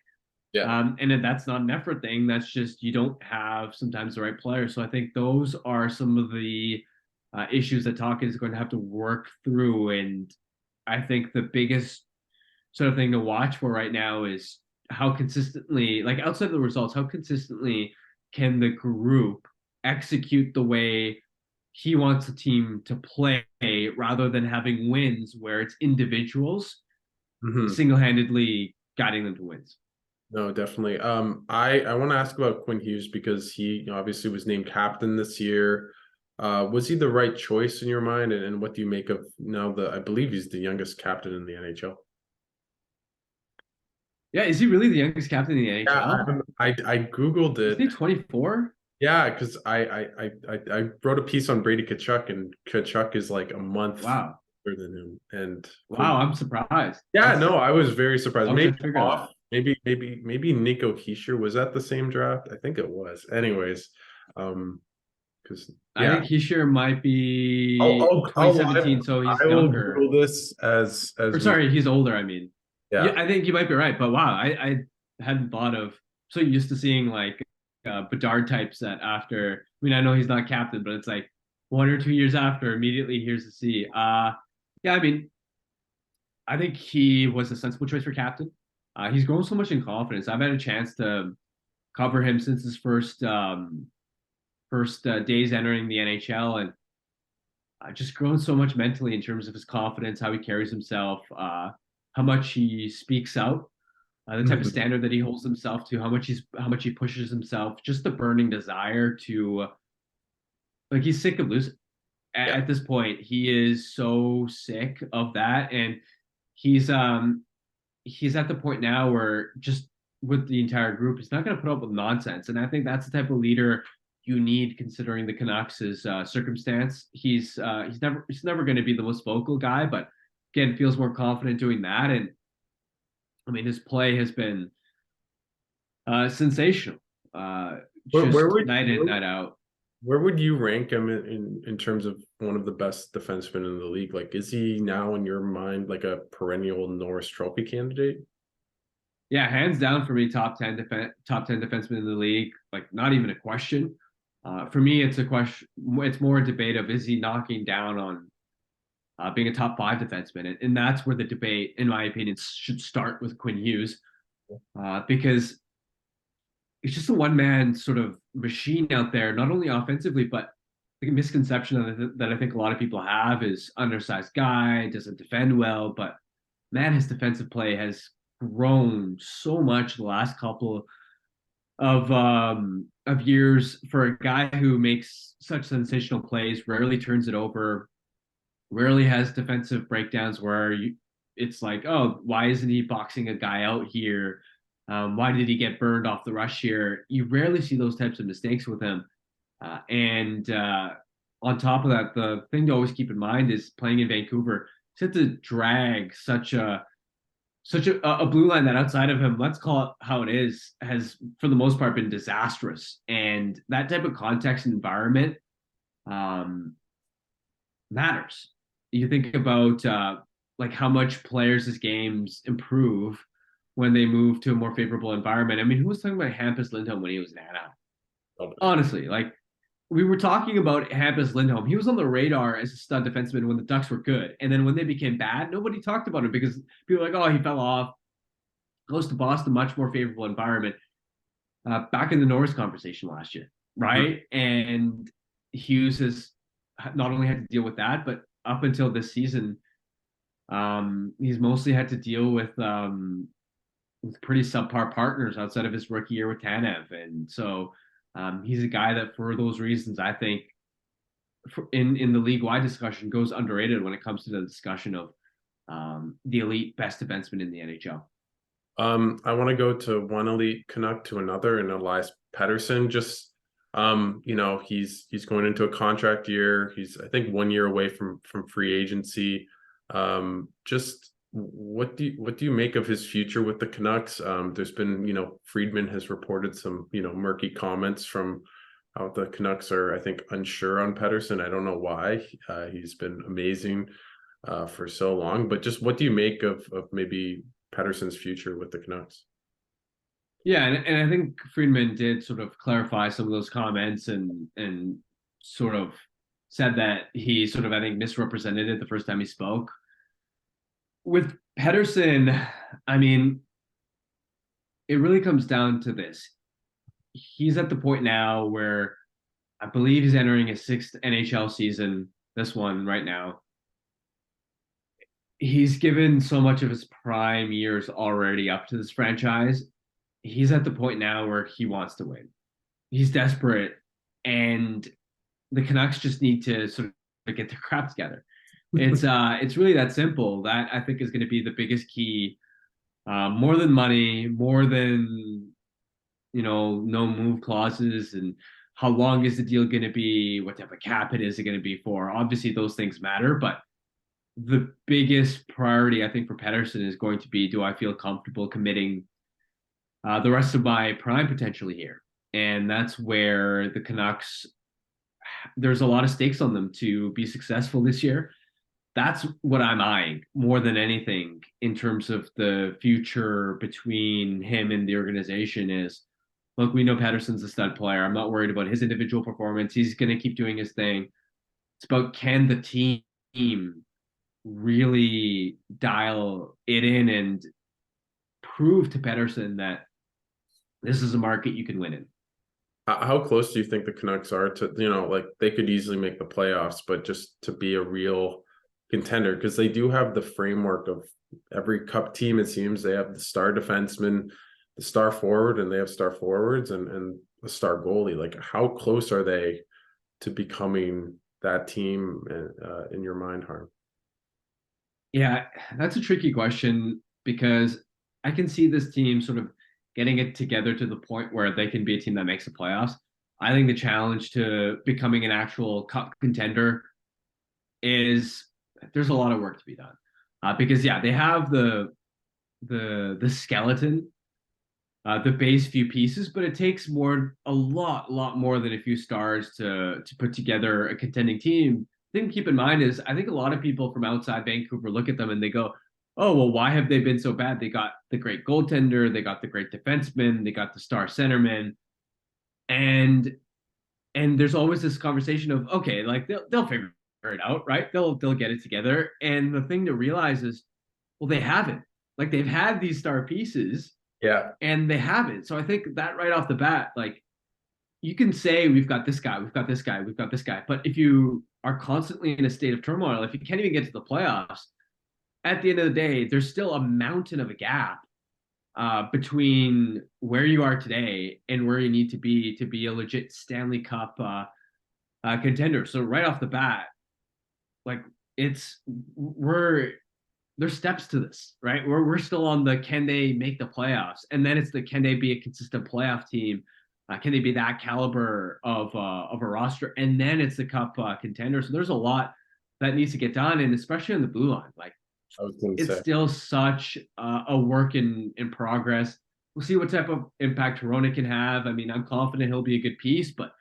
Yeah. And that's not an effort thing. That's just, you don't have sometimes the right players. So I think those are some of the issues that Tocchet is going to have to work through. And I think the biggest sort of thing to watch for right now is how consistently, like, outside of the results, how consistently can the group execute the way he wants the team to play, rather than having wins where it's individuals single-handedly guiding them to wins. No, definitely. I want to ask about Quinn Hughes, because he obviously was named captain this year. Was he the right choice in your mind? And what do you make of now I believe he's the youngest captain in the NHL? Yeah, is he really the youngest captain in the Yeah, NHL? I Googled Isn't it. he 24? Yeah, because I wrote a piece on Brady Tkachuk, and Tkachuk is like a month Wow. older than him. And Wow, I'm surprised. yeah, That's no, I was very surprised. I wish I Maybe figured off. that. Maybe Nico Hischier was at the same draft. I think it was. Anyways, because I yeah, think he sure might I'll be I'll, I'll 2017, so he's I will younger. Google this Or as we sorry, he's older, I mean. Yeah, yeah. I think you might be right. But wow, I hadn't thought of, so used to seeing like Bedard types that after, I mean, I know he's not captain, but it's like 1 or 2 years after, immediately here's the C. Yeah, I mean, I think he was a sensible choice for captain. He's grown so much in confidence. I've had a chance to cover him since his first days entering the NHL, and just grown so much mentally in terms of his confidence, how he carries himself, how much he speaks out, the type of Mhm. standard that he holds himself to, how much he pushes himself, just the burning desire to, like, he's sick of losing. Yeah. At this point, he is so sick of that, and he's he's at the point now where, just with the entire group, he's not going to put up with nonsense. And I think that's the type of leader you need, considering the Canucks' circumstance. He's never going to be the most vocal guy, but again, feels more confident doing that. And I mean, his play has been sensational, Where just night in, night out. Where would you rank him in terms of one of the best defensemen in the league? Like, is he now in your mind like a perennial Norris Trophy candidate? Yeah, hands down for me, top 10 defenseman in the league. Like, not even a question. For me, it's a question. It's more a debate of, is he knocking down on being a top five defenseman, and that's where the debate, in my opinion, should start with Quinn Hughes, because it's just a one man sort of machine out there, not only offensively, but the misconception that I think a lot of people have is undersized guy, doesn't defend well, but man, his defensive play has grown so much the last couple of years for a guy who makes such sensational plays, rarely turns it over, rarely has defensive breakdowns where it's like, oh, why isn't he boxing a guy out here? Why did he get burned off the rush here? You rarely see those types of mistakes with him. And on top of that, the thing to always keep in mind is playing in Vancouver. He's had to drag such a blue line that outside of him, let's call it how it is, has for the most part been disastrous. And that type of context and environment um, matters. You think about like how much players' games improve when they move to a more favorable environment. I mean, who was talking about Hampus Lindholm when he was in Anaheim? Okay. Honestly, like we were talking about Hampus Lindholm. He was on the radar as a stud defenseman when the Ducks were good. And then when they became bad, nobody talked about him because people were like, oh, he fell off, goes to Boston, much more favorable environment. Back in the Norris conversation last year, Mhm. right? And Hughes has not only had to deal with that, but up until this season, he's mostly had to deal with pretty subpar partners outside of his rookie year with Tandem. And so he's a guy that, for those reasons, I think in the league wide discussion goes underrated when it comes to the discussion of the elite best defenseman in the NHL. I want to go to one elite Canuck to another, and Elias Pettersson. Just he's going into a contract year. He's, I think, 1 year away from free agency. Just what do you make of his future with the Canucks? There's been, Friedman has reported some, murky comments from how the Canucks are, I think, unsure on Pettersson. I don't know why. He's been amazing for so long, but just what do you make of maybe Pettersson's future with the Canucks? Yeah, and I think Friedman did sort of clarify some of those comments and sort of said that he sort of, I think, misrepresented it the first time he spoke. With Pettersson, I mean, it really comes down to this. He's at the point now where I believe he's entering his sixth NHL season, this one right now. He's given so much of his prime years already up to this franchise. He's at the point now where he wants to win. He's desperate, and the Canucks just need to sort of get their crap together. It's really that simple. That I think is going to be the biggest key. More than money, more than no move clauses, and how long is the deal going to be? What type of cap it is it going to be for? Obviously, those things matter, but the biggest priority I think for Pettersson is going to be: do I feel comfortable committing the rest of my prime potentially here? And that's where the Canucks, there's a lot of stakes on them to be successful this year. That's what I'm eyeing more than anything in terms of the future between him and the organization is, look, we know Pettersson's a stud player. I'm not worried about his individual performance. He's going to keep doing his thing. It's about, can the team really dial it in and prove to Pettersson that this is a market you can win in. How close do you think the Canucks are to, like they could easily make the playoffs, but just to be a real contender? Because they do have the framework of every cup team, it seems. They have the star defenseman, the star forward, and they have star forwards and a star goalie. Like, how close are they to becoming that team in your mind, Harm? Yeah, that's a tricky question because I can see this team sort of getting it together to the point where they can be a team that makes the playoffs. I think the challenge to becoming an actual cup contender is, there's a lot of work to be done. Because yeah, they have the skeleton, the base few pieces, but it takes a lot more than a few stars to put together a contending team. Thing to keep in mind is I think a lot of people from outside Vancouver look at them and they go, "Oh, well, why have they been so bad? They got the great goaltender, they got the great defenseman, they got the star centerman," and there's always this conversation of, okay, like they'll figure it out, right? They'll get it together. And the thing to realize is, well, they haven't. Like they've had these star pieces Yeah. and they haven't. So I think that right off the bat, like you can say we've got this guy, we've got this guy, we've got this guy. But if you are constantly in a state of turmoil, if you can't even get to the playoffs, at the end of the day, there's still a mountain of a gap between where you are today and where you need to be a legit Stanley Cup contender. So right off the bat, like it's we're there's steps to this, right? We're still on the can they make the playoffs, and then it's the can they be a consistent playoff team? Can they be that caliber of a roster? And then it's the cup contender. So there's a lot that needs to get done, and especially on the blue line, like I was going to it's say. still such a work in progress. We'll see what type of impact Corona can have. I mean, I'm confident he'll be a good piece, but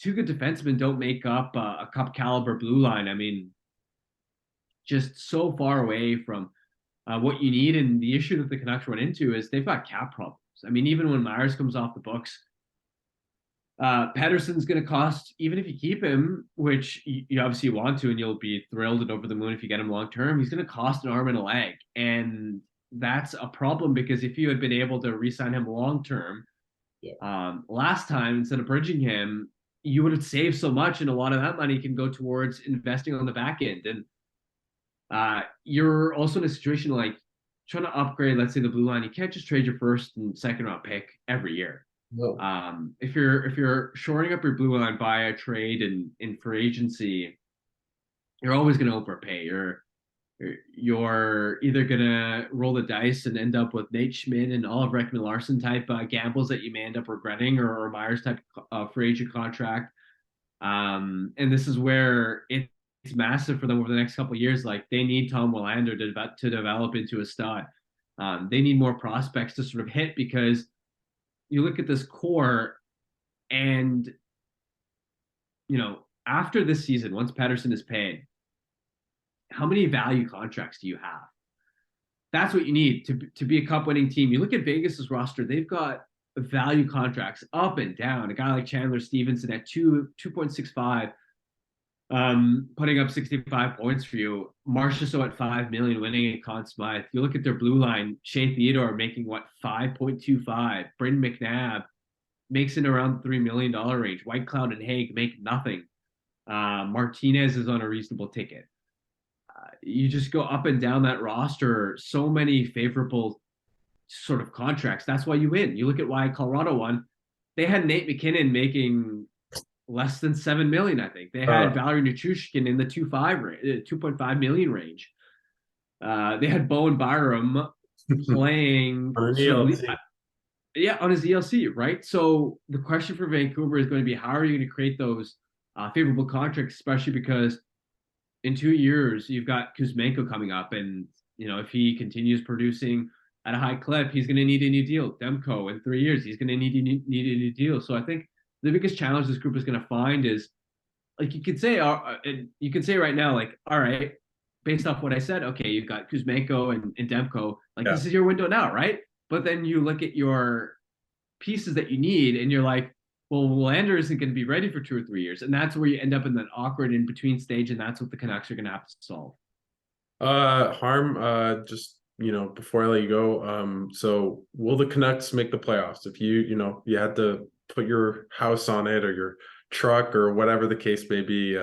two good defensemen don't make up a cup caliber blue line. I mean, just so far away from what you need. And the issue that the Canucks run into is they've got cap problems. I mean, even when Myers comes off the books, Pettersson's going to cost, even if you keep him, which you obviously want to, and you'll be thrilled and over the moon if you get him long term, he's going to cost an arm and a leg. And that's a problem because if you had been able to re-sign him long term last time instead of bridging him, you would have saved so much, and a lot of that money can go towards investing on the back end. And you're also in a situation like trying to upgrade, let's say the blue line. You can't just trade your first and second round pick every year. No. If you're shoring up your blue line by a trade and in free agency, you're always going to overpay. You're either going to roll the dice and end up with Nate Schmidt and Oliver Ekman-Larsson type gambles that you may end up regretting, or Myers type free agent contract. And this is where it's massive for them over the next couple of years. Like they need Tom Willander to develop into a stud. They need more prospects to sort of hit, because you look at this core and, after this season, once Pettersson is paid, how many value contracts do you have? That's what you need to be a cup winning team. You look at Vegas's roster, they've got value contracts up and down. A guy like Chandler Stevenson at 2.65, putting up 65 points for you. Marchessault at 5 million, winning a Conn Smythe. You look at their blue line, Shea Theodore making 5.25. Bryn McNabb makes it around $3 million range. Whitecloud and Haig make nothing. Martinez is on a reasonable ticket. You just go up and down that roster, so many favorable sort of contracts. That's why you win. You look at why Colorado won. They had Nate McKinnon making less than 7 million, I think. They had Valerie Nichushkin in the 2.5 million range. They had Bowen Byram playing on his ELC, right? So the question for Vancouver is going to be, how are you going to create those favorable contracts, especially because in 2 years you've got Kuzmenko coming up, and if he continues producing at a high clip, he's going to need a new deal. Demko in 3 years, he's going to need a new deal. So I think the biggest challenge this group is going to find is, like, you could say right now, like, all right, based off what I said, okay, you've got Kuzmenko and Demko, like this is your window now, right? But then you look at your pieces that you need, and you're like, well, Lander isn't going to be ready for 2 or 3 years, and that's where you end up in that awkward in between stage, and that's what the Canucks are going to have to solve. Harm, just before I let you go, so will the Canucks make the playoffs? If you had to put your house on it, or your truck, or whatever the case may be,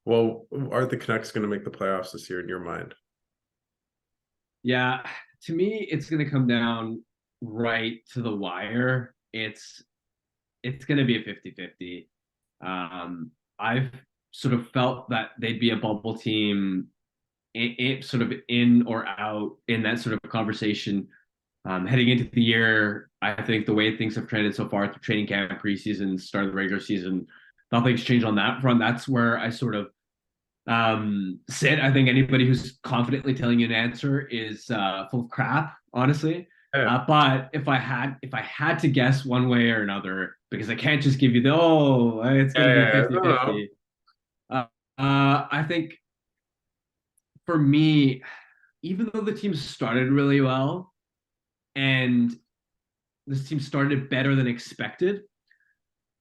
well, are the Canucks going to make the playoffs this year in your mind? Yeah, to me, it's going to come down right to the wire. It's going to be a 50-50. I've sort of felt that they'd be a bubble team, sort of in or out in that sort of conversation heading into the year. I think the way things have trended so far through training camp, preseason, start of the regular season, nothing's changed on that front. That's where I sort of sit. I think anybody who's confidently telling you an answer is full of crap, honestly. Yeah, But if I had to guess one way or another, because I can't just give you it's yeah, going to be yeah, yeah. No, no. 50-50. I think for me, even though the team started really well and this team started better than expected,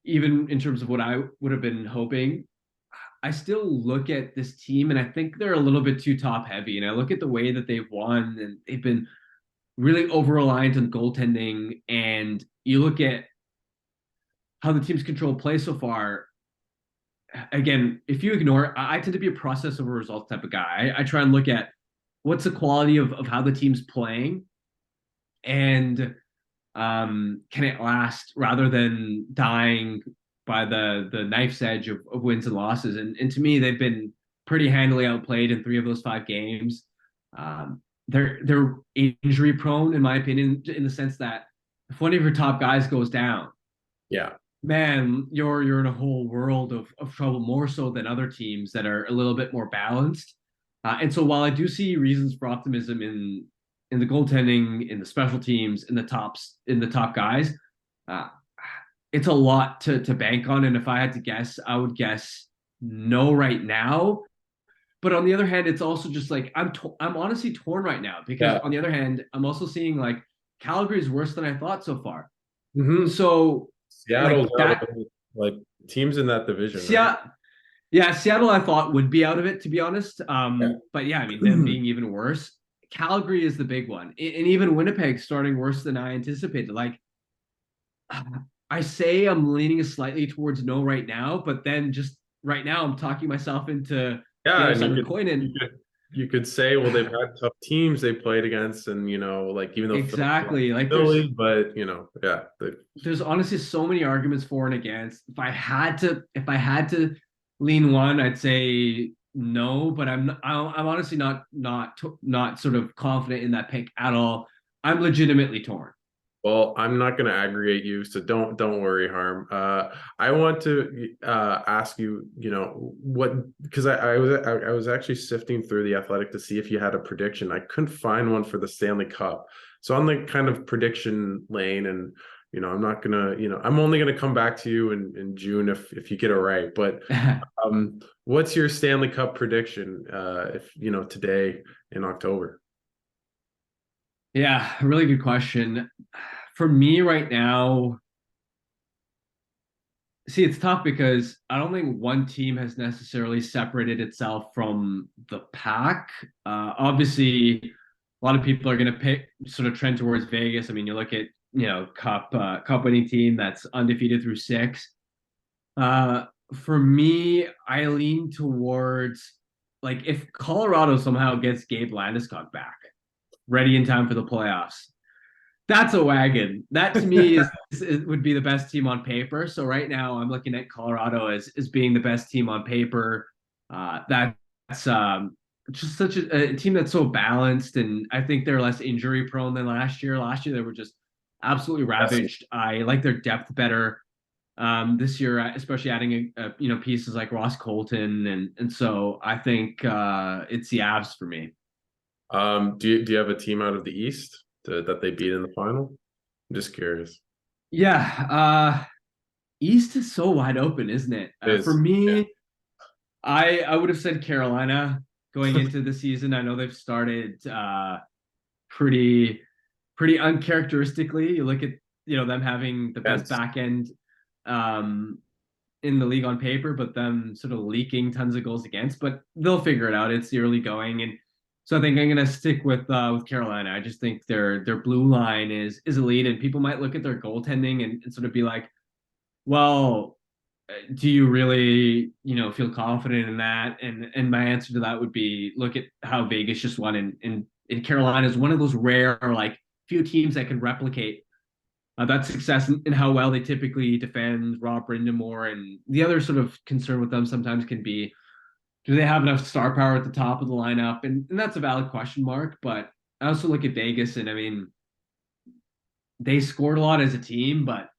even in terms of what I would have been hoping, I still look at this team and I think they're a little bit too top heavy. And I look at the way that they've won and they've been really over reliant on goaltending. And you look at how the team's controlled play so far. Again, if you ignore, I tend to be a process over results type of guy. I try and look at what's the quality of how the team's playing and can it last rather than dying by the knife's edge of wins and losses. And to me, they've been pretty handily outplayed in 3 of those 5 games. They're injury prone, in my opinion, in the sense that if one of your top guys goes down, Yeah. man, you're in a whole world of trouble, more so than other teams that are a little bit more balanced. And so while I do see reasons for optimism in the goaltending, in the special teams, in the top guys, uh, it's a lot to bank on. And if I had to guess, I would guess no right now. But on the other hand, it's also just like I'm honestly torn right now because Yeah. on the other hand, I'm also seeing like Calgary is worse than I thought so far. Hmm. So Seattle's like out of that, it, like teams in that division, right? yeah, yeah, Seattle I thought would be out of it to be honest. Yeah. But yeah, I mean them being even worse. Calgary is the big one, and even Winnipeg starting worse than I anticipated. Like I say, I'm leaning slightly towards no right now, but then just right now I'm talking myself into the Yeah, other and side of the coin, you could say, well, they've had tough teams they played against, and like even though exactly like Philly, but yeah, there's honestly so many arguments for and against. If I had to lean one, I'd say no, but I'm honestly not sort of confident in that pick at all. I'm legitimately torn. well, I'm not going to aggregate you, so don't worry, Harm. I want to ask you, what because I was actually sifting through the Athletic to see if you had a prediction. I couldn't find one for the Stanley Cup, so on the kind of prediction lane, and I'm not gonna, I'm only gonna come back to you in June if you get it right. But what's your Stanley Cup prediction? If today in October. Yeah, really good question. For me right now, see, it's tough because I don't think one team has necessarily separated itself from the pack. Obviously, a lot of people are going to pick sort of trend towards Vegas. I mean, you look at cup winning team that's undefeated through 6. Uh, for me, I lean towards like if Colorado somehow gets Gabe Landeskog back, ready in time for the playoffs, that's a wagon. That to me would be the best team on paper. So right now I'm looking at Colorado as being the best team on paper. That's just such a team that's so balanced, and I think they're less injury prone than last year. Last year they were just absolutely Yes. ravaged. I like their depth better. This year, especially adding pieces like Ross Colton, and so I think it's the Avs for me. Do you have a team out of the East that they beat in the final? I'm just curious. Yeah, East is so wide open, isn't it? It For is. Yeah. me, I would have said Carolina going into the season. I know they've started pretty pretty uncharacteristically. You look at them having the best Yes. back end um, in the league on paper, but them sort of leaking tons of goals against. But they'll figure it out. It's the early going, and so I think I'm gonna stick with Carolina. I just think their blue line is elite, and people might look at their goaltending and sort of be like, well, do you really, feel confident in that? And my answer to that would be look at how Vegas just won, and Carolina is one of those rare like few teams that can replicate that success and how well they typically defend Rob Brindamore. And the other sort of concern with them sometimes can be, do they have enough star power at the top of the lineup? And that's a valid question mark. But I also look at Vegas, and I mean, they scored a lot as a team, but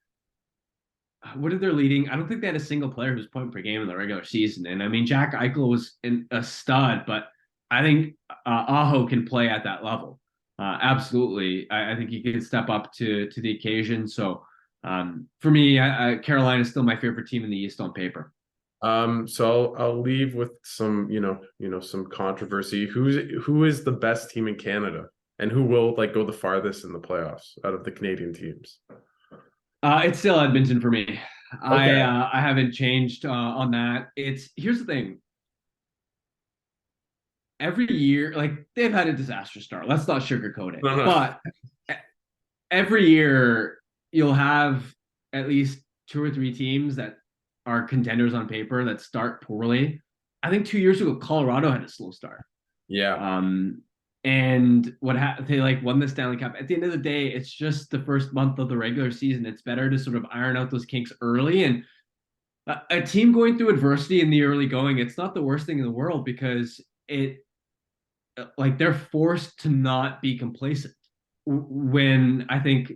what did their leading? I don't think they had a single player who's point per game in the regular season. And I mean, Jack Eichel was a stud, but I think Aho can play at that level. Absolutely. I think he can step up to the occasion. So for me, Carolina is still my favorite team in the East on paper. So I'll leave with some, some controversy. Who is the best team in Canada, and who will like go the farthest in the playoffs out of the Canadian teams? It's still Edmonton for me. Okay. I haven't changed on that. Here's the thing. Every year, like they've had a disaster start. Let's not sugarcoat it. No, no. But every year you'll have at least two or three teams that are contenders on paper that start poorly. I think 2 years ago, Colorado had a slow start. Yeah. Um, and they like won the Stanley Cup. At the end of the day, it's just the first month of the regular season. It's better to sort of iron out those kinks early. And a team going through adversity in the early going, it's not the worst thing in the world because it like they're forced to not be complacent. When I think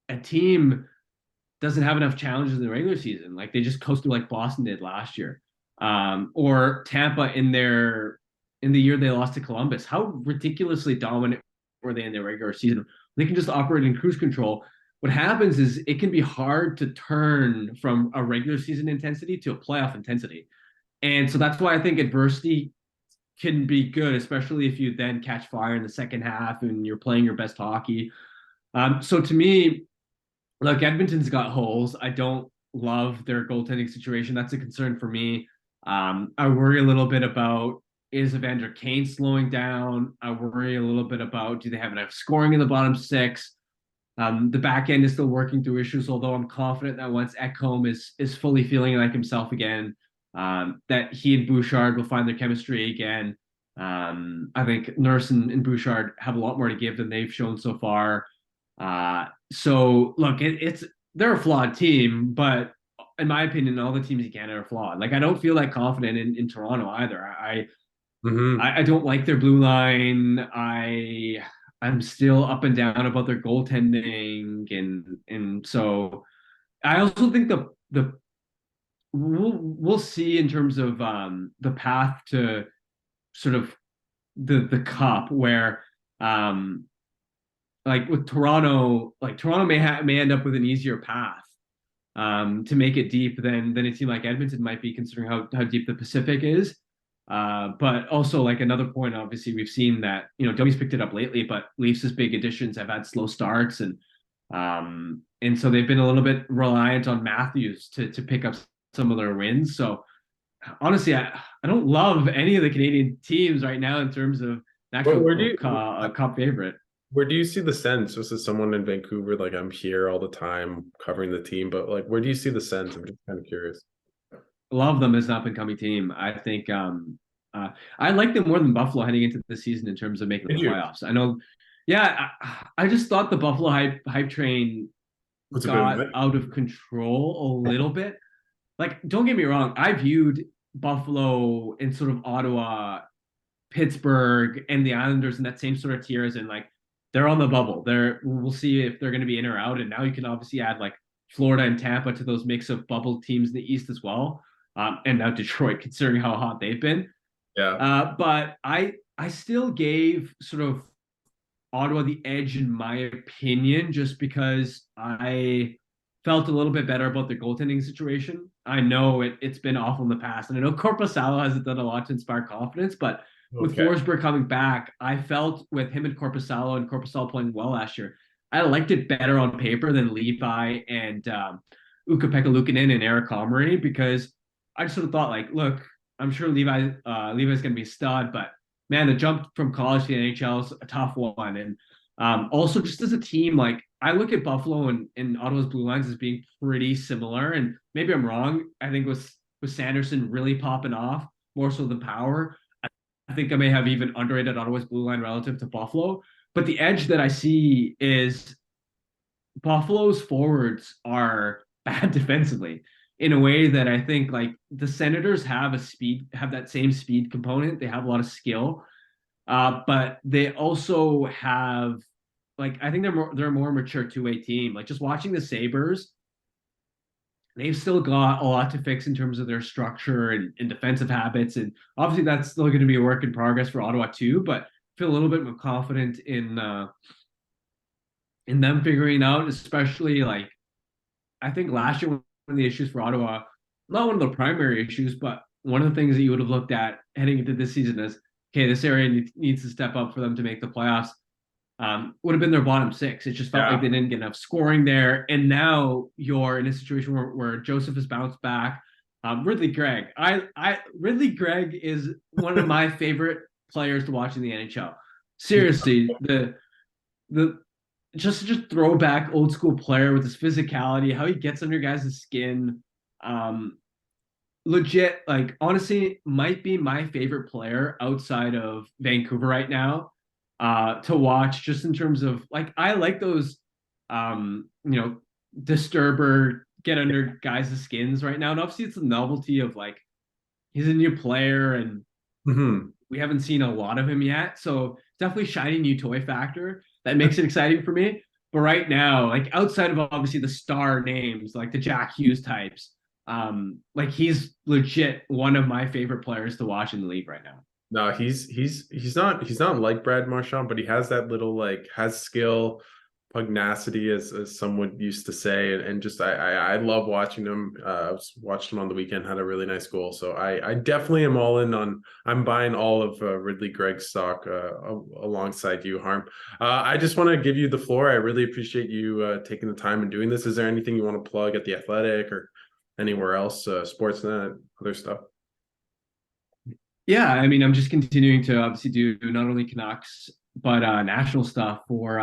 a team doesn't have enough challenges in the regular season, like they just coasted like Boston did last year, or Tampa in the year they lost to Columbus. How ridiculously dominant were they in their regular season? They can just operate in cruise control. What happens is it can be hard to turn from a regular season intensity to a playoff intensity. And so that's why I think adversity can be good, especially if you then catch fire in the second half and you're playing your best hockey. So to me, look, Edmonton's got holes. I don't love their goaltending situation. That's a concern for me. I worry a little bit about is Evander Kane slowing down. I worry a little bit about do they have enough scoring in the bottom six. The back end is still working through issues, although I'm confident that once Ekholm is fully feeling like himself again, that he and Bouchard will find their chemistry again. I think Nurse and Bouchard have a lot more to give than they've shown so far. So look, they're a flawed team, but in my opinion, all the teams in Canada are flawed. Like I don't feel that confident in Toronto either. Mm-hmm. I don't like their blue line. I'm still up and down about their goaltending, and so I also think the we'll see in terms of the path to sort of the cup where like with Toronto, like Toronto may end up with an easier path to make it deep than a team like Edmonton might be, considering how deep the Pacific is. But also, like another point, obviously, we've seen that Domi's picked it up lately, but Leafs' big additions have had slow starts, and so they've been a little bit reliant on Matthews to pick up some of their wins. So honestly, I don't love any of the Canadian teams right now in terms of Where, actual where do you cup favorite. where do you see the sense? Just as someone in Vancouver, like I'm here all the time covering the team, but like where do you see the sense? I'm just kind of curious. Love them as an up and coming team. I think I like them more than Buffalo heading into the season in terms of making Did the you? playoffs. I know, yeah, I just thought the Buffalo hype train What's a bit got much? out of control a little bit. Like, don't get me wrong, I viewed Buffalo and sort of Ottawa, Pittsburgh, and the Islanders in that same sort of tier as in like they're on the bubble. We'll see if they're going to be in or out. And now you can obviously add like Florida and Tampa to those mix of bubble teams in the East as well. And now Detroit, considering how hot they've been. Yeah. But I still gave sort of Ottawa the edge in my opinion, just because I felt a little bit better about their goaltending situation. I know it's been awful in the past, and I know Korpisalo hasn't done a lot to inspire confidence, but with Okay. Forsberg coming back, I felt with him and Korpisalo playing well last year, I liked it better on paper than Levi and Ukko-Pekka Luukkonen and Eric Comrie, because I just sort of thought like, look, I'm sure Levi's going to be a stud, but man, the jump from college to the NHL is a tough one. And also, just as a team, like I look at Buffalo and Ottawa's blue lines as being pretty similar. And maybe I'm wrong. I think with Sanderson really popping off more so than Power, I think I may have even underrated Ottawa's blue line relative to Buffalo. But the edge that I see is Buffalo's forwards are bad defensively in a way that I think like the Senators have that same speed component. They have a lot of skill, but they also have like I think they're a more mature two-way team. Like just watching the Sabres, they've still got a lot to fix in terms of their structure and defensive habits. And obviously that's still going to be a work in progress for Ottawa too. But feel a little bit more confident in them figuring out, especially like I think last year one of the issues for Ottawa, not one of the primary issues, but one of the things that you would have looked at heading into this season is, okay, this area needs to step up for them to make the playoffs. Would have been their bottom six. It just felt like Yeah. they didn't get enough scoring there. And now you're in a situation where Joseph has bounced back. Ridley Gregg. Ridley Gregg is one of my favorite players to watch in the NHL. Seriously, the just throwback old school player with his physicality, how he gets under guys' skin. Um, Legit, like honestly, might be my favorite player outside of Vancouver right now, to watch, just in terms of like I like those disturber get under guys' skins right now. And obviously it's the novelty of like he's a new player and Mhm. we haven't seen a lot of him yet. So definitely shiny new toy factor that makes it exciting for me. But right now, like outside of obviously the star names, like the Jack Hughes types, like he's legit one of my favorite players to watch in the league right now. No, he's not like Brad Marchand, but he has that little like has skill, pugnacity, as someone used to say, and just I love watching him. I watched him on the weekend, had a really nice goal, so I definitely am all in on. I'm buying all of Ridley Gregg's stock alongside you, Harm. I just want to give you the floor. I really appreciate you taking the time and doing this. Is there anything you want to plug at the Athletic or anywhere else, Sportsnet, other stuff? Yeah, I mean, I'm just continuing to obviously do not only Canucks but national stuff for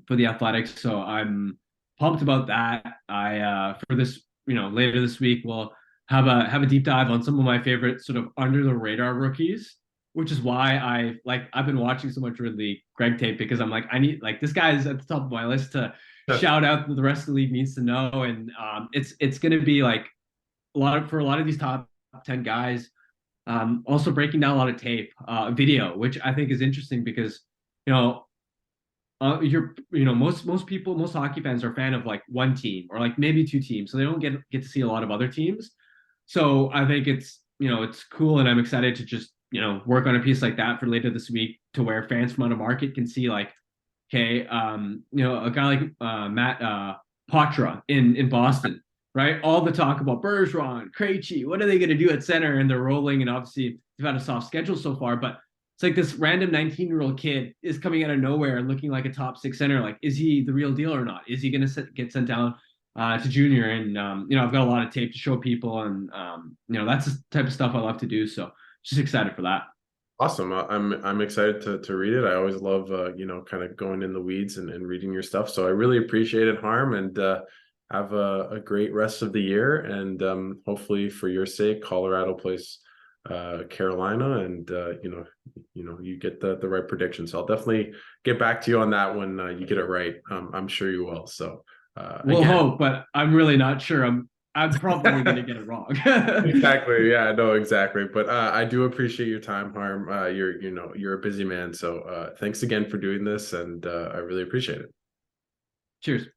the Athletics. So I'm pumped about that. I for this, later this week we'll have a deep dive on some of my favorite sort of under the radar rookies, which is why I've been watching so much Ridley Greg tape because I'm like I need like this guy's at the top of my list to shout out that the rest of the league needs to know, and it's going to be like for a lot of these top 10 guys. Also breaking down a lot of tape, video, which I think is interesting because you know most people, most hockey fans are a fan of like one team or like maybe two teams, so they don't get to see a lot of other teams. So I think it's cool, and I'm excited to just work on a piece like that for later this week to where fans from out of market can see like, okay, a guy like Matt Poitras in Boston, right? All the talk about Bergeron, Krejci, what are they going to do at center? And they're rolling, and obviously they've had a soft schedule so far, but it's like this random 19-year-old kid is coming out of nowhere and looking like a top six center. Like, is he the real deal or not? Is he going to get sent down to junior? And I've got a lot of tape to show people, and that's the type of stuff I love to do. So just excited for that. Awesome. I'm excited to read it. I always love kind of going in the weeds and reading your stuff. So I really appreciate it, Harm, and have a great rest of the year. And hopefully for your sake, Colorado plays Carolina, and you get the right prediction. So I'll definitely get back to you on that when you get it right. I'm sure you will. So We'll again, hope, but I'm really not sure. I'm probably going to get it wrong. exactly. Yeah, no, exactly. But I do appreciate your time, Harm. You're a busy man. So thanks again for doing this, and I really appreciate it. Cheers.